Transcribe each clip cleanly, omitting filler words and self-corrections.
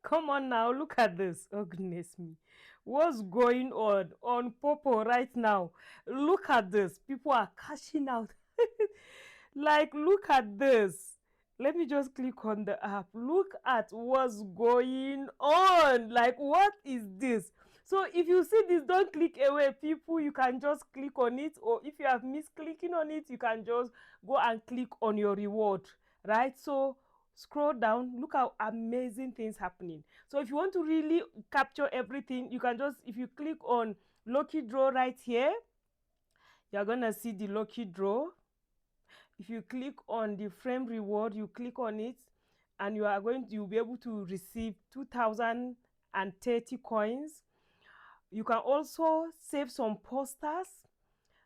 Come on now, look at this. Oh goodness me. What's going on Popo right now? Look at this. People are cashing out. Like, look at this. Let me just click on the app. Look at what's going on. Like, what is this? So if you see this, don't click away, people. You can just click on it, or if you have missed clicking on it, you can just go and click on your reward, right? So scroll down, look how amazing things happening. So if you want to really capture everything, you can just, if you click on lucky draw right here, you're gonna see the lucky draw. If you click on the frame reward, you click on it, and you'll be able to receive 2030 coins. You can also save some posters.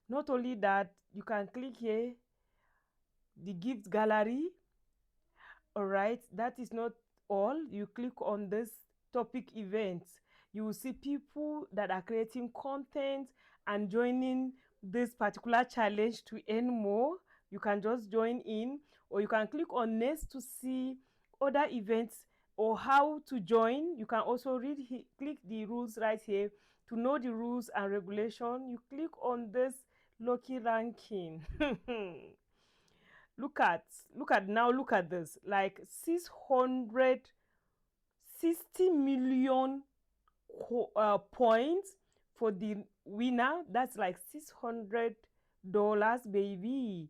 Not only that, you can click here, the gift gallery. All right, that is not all. You click on this topic events, you will see people that are creating content and joining this particular challenge to earn more. You can just join in, or you can click on next to see other events or how to join. You can also click the rules right here to know the rules and regulation. You click on this lucky ranking. Look at this, like 660 million points for the winner. That's like $600, baby.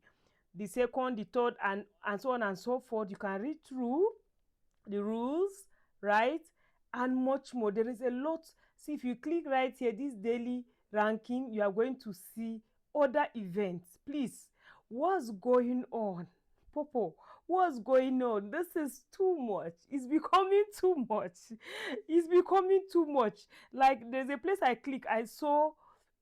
The second, the third, and so on and so forth. You can read through the rules, right, and much more. There is a lot. See, if you click right here, this daily ranking, you are going to see other events. Please, what's going on, Popo? What's going on? This is too much. It's becoming too much. It's becoming too much. Like, there's a place I click, I saw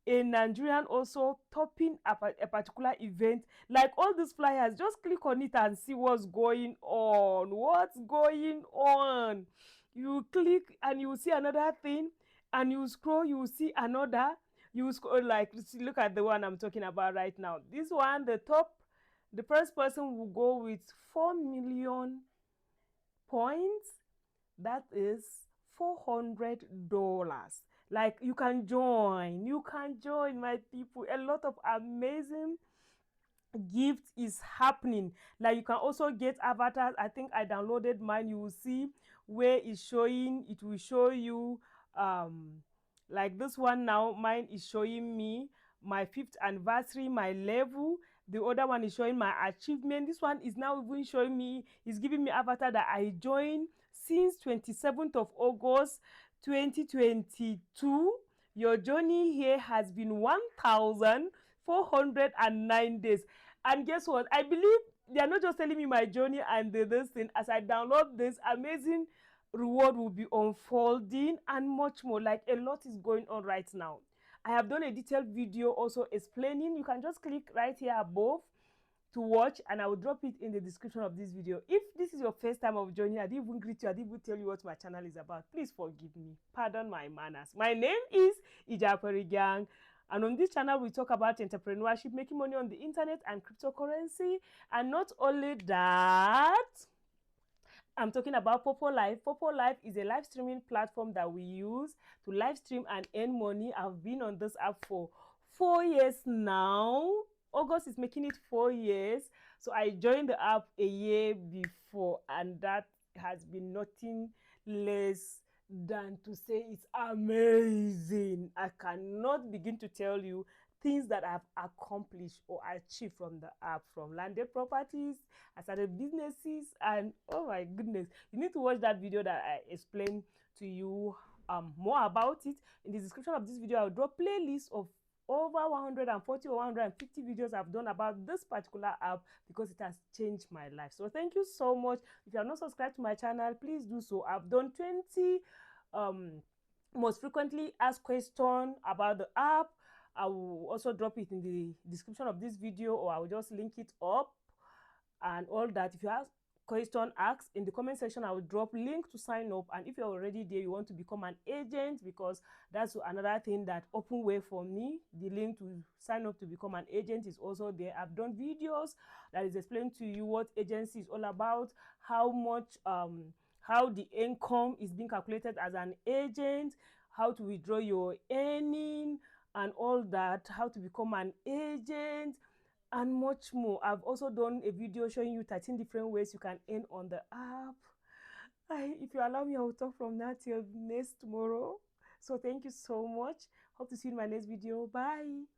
a Nigerian also topping a particular event. Like, all these flyers, just click on it and see what's going on. What's going on? You click and you will see another thing, and you scroll, you will see another. You scroll, like, look at the one I'm talking about right now. This one, the top, the first person will go with 4 million points. That is $400. Like, you can join, my people. A lot of amazing gift is happening. Like, you can also get avatars. I think I downloaded mine. You will see where it's showing, it will show you like this one now. Mine is showing me my 5th anniversary, my level. The other one is showing my achievement. This one is now even showing me, is giving me avatar that I joined since 27th of August 2022. Your journey here has been 1,409 days. And guess what? I believe they are not just telling me my journey and this thing. As I download this, amazing reward will be unfolding and much more. Like, a lot is going on right now. I have done a detailed video also explaining. You can just click right here above to watch, and I will drop it in the description of this video. If this is your first time of joining, I didn't even greet you, I didn't even tell you what my channel is about. Please forgive me. Pardon my manners. My name is IJAPARI Gang, and on this channel we talk about entrepreneurship, making money on the internet, and cryptocurrency. And not only that, I'm talking about Popo Life. Popo Life is a live streaming platform that we use to live stream and earn money. I've been on this app for 4 years now. August is making it 4 years. So I joined the app a year before, and that has been nothing less than to say it's amazing. I cannot begin to tell you things that I've accomplished or achieved from the app, from landed properties, I started businesses, and oh my goodness, you need to watch that video that I explained to you more about it. In the description of this video, I'll drop playlists of over 140 or 150 videos I've done about this particular app, because it has changed my life. So thank you so much. If you are not subscribed to my channel, please do so. I've done 20 most frequently asked questions about the app. I will also drop it in the description of this video, or I will just link it up and all that. If you have question asked in the comment section, I will drop link to sign up. And if you're already there, you want to become an agent, because that's another thing that open way for me. The link to sign up to become an agent is also there. I've done videos that is explaining to you what agency is all about, how much how the income is being calculated as an agent, how to withdraw your earning and all that, how to become an agent, and much more. I've also done a video showing you 13 different ways you can earn on the app. If you allow me, I will talk from now till next tomorrow. So thank you so much. Hope to see you in my next video. Bye.